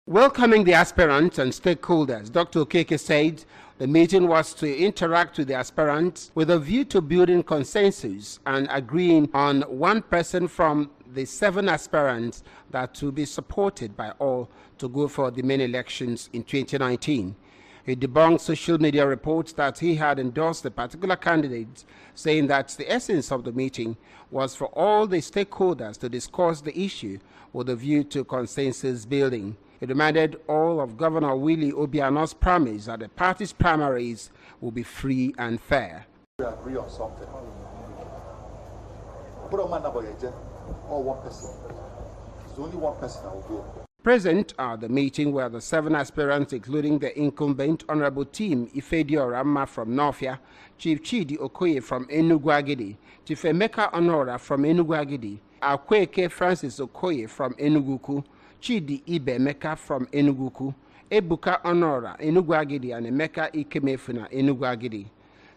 Welcoming the aspirants and stakeholders, Dr. Okeke said the meeting was to interact with the aspirants with a view to building consensus and agreeing on one person from the 7 aspirants that will be supported by all to go for the main elections in 2019. He debunked social media reports that he had endorsed a particular candidate, saying that the essence of the meeting was for all the stakeholders to discuss the issue with a view to consensus building. He reminded all of Governor Willie Obiano's promise that the party's primaries will be free and fair. We agree on something. Put on my number, or one person. It's only one person that will go. Present at the meeting were the 7 aspirants, including the incumbent Honorable Team Ifediorama from Northia, Chief Chidi Okoye from Enugu-Agidi, Chief Emeka Onora from Enugu-Agidi, Okeke Francis Okoye from Enuguku, Chidi Ibe Emeka from Enuguku, Ebuka Onora, Enugu-Agidi, and Emeka Ikemefuna, Enugu-Agidi.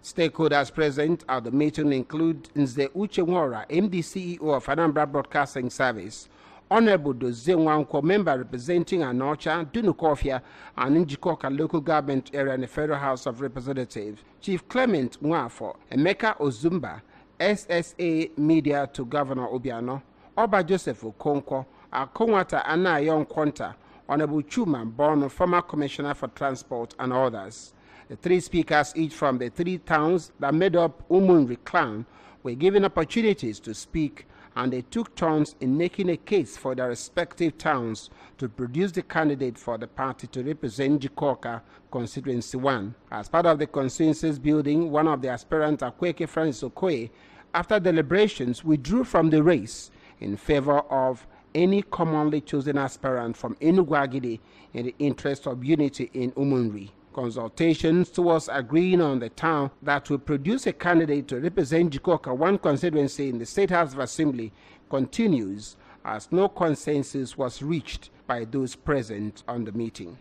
Stakeholders present at the meeting include Nze Uche Nwora, MD CEO of Anambra Broadcasting Service, Honorable Dozie Nwankwo, member representing Anocha, Dunukofia, and Njikoka local government area in the Federal House of Representatives, Chief Clement Nwafo, Emeka Ozumba, SSA Media to Governor Obiano, Oba Joseph Okonkwo, Akonwata Anayon Kwanta, Honorable Chuma Bono, former Commissioner for Transport, and others. The 3 speakers, each from the 3 towns that made up Umunri clan, were given opportunities to speak, and they took turns in making a case for their respective towns to produce the candidate for the party to represent Njikoka Constituency 1. As part of the consensus building, one of the aspirants, Okeke Francis Okoye, after deliberations, withdrew from the race in favor of any commonly chosen aspirant from Enugu-Agidi in the interest of unity in Umunri. Consultations towards agreeing on the town that will produce a candidate to represent Njikoka 1 constituency in the State House of Assembly continues, as no consensus was reached by those present on the meeting.